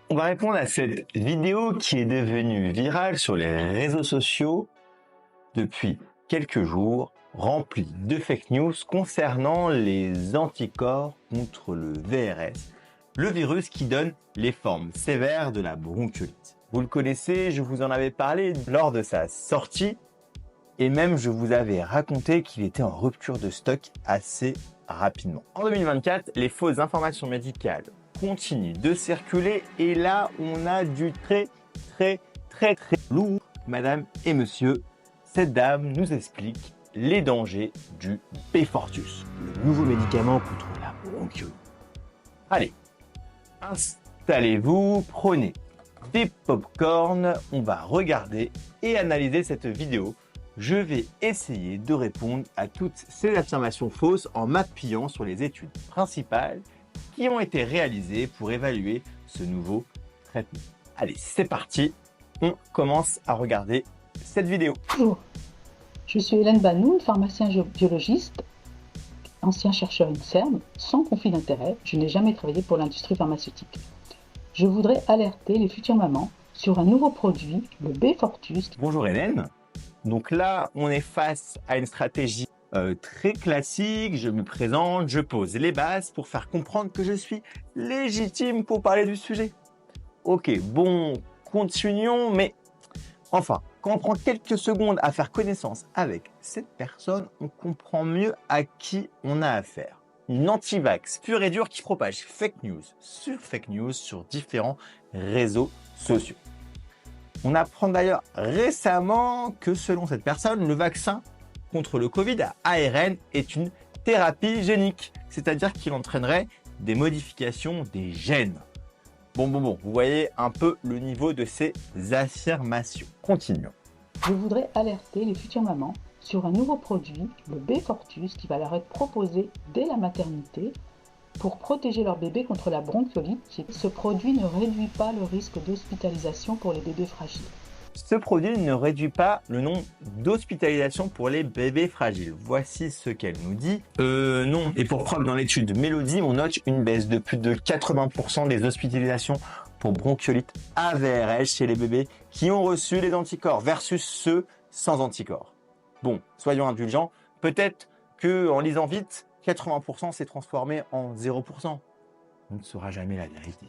On va répondre à cette vidéo qui est devenue virale sur les réseaux sociaux depuis quelques jours, remplie de fake news concernant les anticorps contre le VRS, le virus qui donne les formes sévères de la bronchiolite. Vous le connaissez, je vous en avais parlé lors de sa sortie et même je vous avais raconté qu'il était en rupture de stock assez rapidement. En 2024, les fausses informations médicales continue de circuler et là on a du très lourd. Madame et monsieur, cette dame nous explique les dangers du Beyfortus, le nouveau médicament contre la bronchiolite. Allez, installez-vous, prenez des pop-corn, on va regarder et analyser cette vidéo. Je vais essayer de répondre à toutes ces affirmations fausses en m'appuyant sur les études principales qui ont été réalisés pour évaluer ce nouveau traitement. Allez, c'est parti, on commence à regarder cette vidéo. Bonjour, je suis Hélène Banoun, pharmacien biologiste, ancien chercheur INSERM, sans conflit d'intérêt, je n'ai jamais travaillé pour l'industrie pharmaceutique. Je voudrais alerter les futures mamans sur un nouveau produit, le Beyfortus. Bonjour Hélène, donc là on est face à une stratégie très classique, je me présente, je pose les bases pour faire comprendre que je suis légitime pour parler du sujet. Ok, bon, continuons, mais enfin, quand on prend quelques secondes à faire connaissance avec cette personne, on comprend mieux à qui on a affaire. Une anti-vax pure et dure qui propage fake news sur différents réseaux sociaux. On apprend d'ailleurs récemment que selon cette personne, le vaccin contre le Covid à ARN est une thérapie génique, c'est-à-dire qu'il entraînerait des modifications des gènes. Bon, vous voyez un peu le niveau de ces affirmations. Continuons. Je voudrais alerter les futures mamans sur un nouveau produit, le Beyfortus, qui va leur être proposé dès la maternité pour protéger leur bébé contre la bronchiolite. Ce produit ne réduit pas le risque d'hospitalisation pour les bébés fragiles. Ce produit ne réduit pas le nombre d'hospitalisations pour les bébés fragiles. Voici ce qu'elle nous dit. Non. Et pour preuve, dans l'étude Mélodie, on note une baisse de plus de 80% des hospitalisations pour bronchiolite AVRS chez les bébés qui ont reçu les anticorps versus ceux sans anticorps. Bon, soyons indulgents. Peut-être que en lisant vite, 80% s'est transformé en 0%. On ne saura jamais la vérité.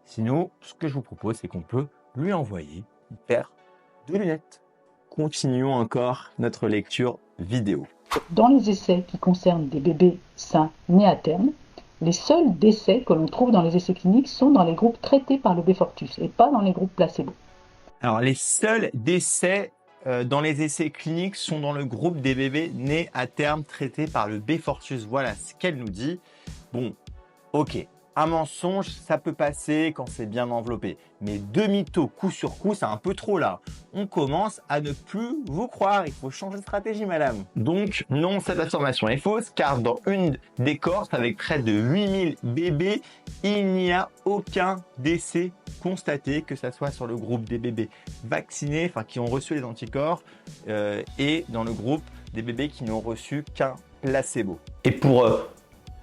Sinon, ce que je vous propose, c'est qu'on peut lui envoyer une paire de lunettes. Continuons encore notre lecture vidéo. Dans les essais qui concernent des bébés sains nés à terme, les seuls décès que l'on trouve dans les essais cliniques sont dans les groupes traités par le Beyfortus et pas dans les groupes placebo. Alors, les seuls décès dans les essais cliniques sont dans le groupe des bébés nés à terme traités par le Beyfortus. Voilà ce qu'elle nous dit. Bon, ok. Un mensonge, ça peut passer quand c'est bien enveloppé. Mais deux mythos coup sur coup, c'est un peu trop là. On commence à ne plus vous croire. Il faut changer de stratégie, madame. Donc, non, cette affirmation est fausse, car dans une des cohortes avec près de 8000 bébés, il n'y a aucun décès constaté, que ce soit sur le groupe des bébés vaccinés, enfin qui ont reçu les anticorps, et dans le groupe des bébés qui n'ont reçu qu'un placebo. Et pour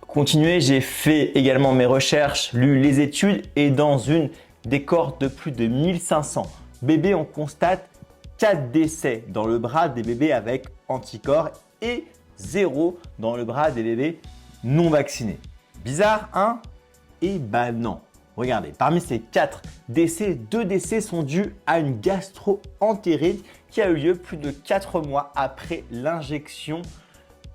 continuer, j'ai fait également mes recherches, lu les études et dans une des cohortes de plus de 1500 bébés, on constate 4 décès dans le bras des bébés avec anticorps et 0 dans le bras des bébés non vaccinés. Bizarre, hein? Eh ben non. Regardez, parmi ces 4 décès, 2 décès sont dus à une gastro-entérite qui a eu lieu plus de 4 mois après l'injection.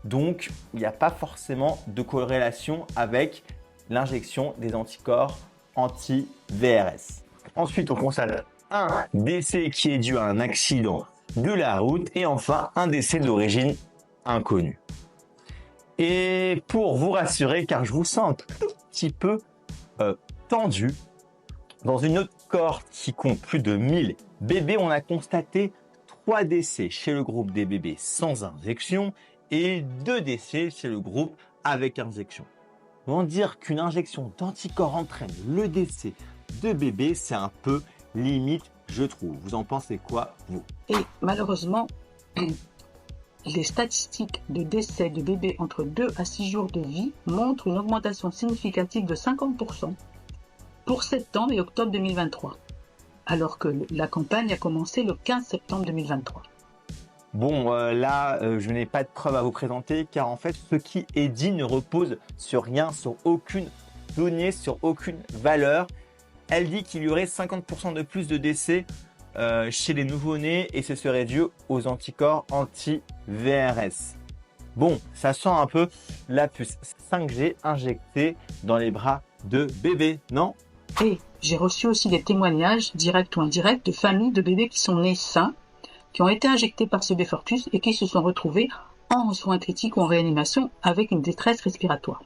Donc, il n'y a pas forcément de corrélation avec l'injection des anticorps anti-VRS. Ensuite, on constate un décès qui est dû à un accident de la route et enfin un décès d'origine inconnue. Et pour vous rassurer, car je vous sens un tout petit peu tendu, dans une autre cohorte qui compte plus de 1000 bébés, on a constaté 3 décès chez le groupe des bébés sans injection et 2 décès chez le groupe avec injection. On va dire qu'une injection d'anticorps entraîne le décès de bébés, c'est un peu limite, je trouve. Vous en pensez quoi, vous? Et malheureusement, les statistiques de décès de bébés entre 2 à 6 jours de vie montrent une augmentation significative de 50% pour septembre et octobre 2023, alors que la campagne a commencé le 15 septembre 2023. Bon, je n'ai pas de preuves à vous présenter, car en fait, ce qui est dit ne repose sur rien, sur aucune donnée, sur aucune valeur. Elle dit qu'il y aurait 50% de plus de décès chez les nouveau-nés et ce serait dû aux anticorps anti-VRS. Bon, ça sent un peu la puce 5G injectée dans les bras de bébés, non? Et j'ai reçu aussi des témoignages, directs ou indirects, de familles de bébés qui sont nés sains, qui ont été injectés par ce Beyfortus et qui se sont retrouvés en soins critiques ou en réanimation avec une détresse respiratoire.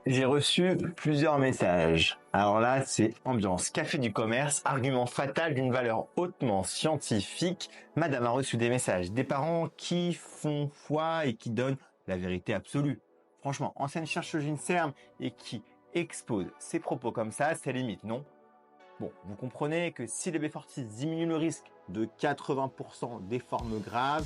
J'ai reçu plusieurs messages. Alors là, c'est ambiance café du commerce, argument fatal d'une valeur hautement scientifique. Madame a reçu des messages des parents qui font foi et qui donnent la vérité absolue. Franchement, ancienne chercheuse INSERM et qui expose ses propos comme ça, c'est limite, non? Bon, vous comprenez que si les Beyfortus diminuent le risque de 80% des formes graves,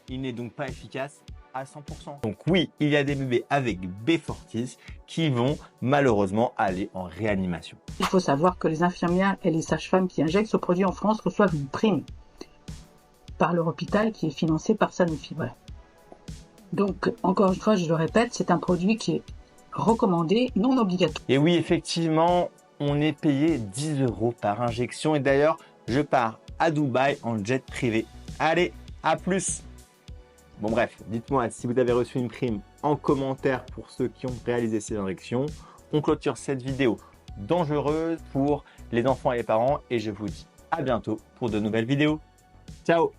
il n'est donc pas efficace à 100%. Donc oui, il y a des bébés avec Beyfortus qui vont malheureusement aller en réanimation. Il faut savoir que les infirmières et les sages-femmes qui injectent ce produit en France reçoivent une prime par leur hôpital qui est financé par Sanofi. Voilà. Donc, encore une fois, je le répète, c'est un produit qui est recommandé, non obligatoire. Et oui, effectivement, on est payé 10 € par injection. Et d'ailleurs, je pars à Dubaï en jet privé. Allez, à plus! Bon bref, dites-moi si vous avez reçu une prime en commentaire pour ceux qui ont réalisé ces injections. On clôture cette vidéo dangereuse pour les enfants et les parents et je vous dis à bientôt pour de nouvelles vidéos. Ciao!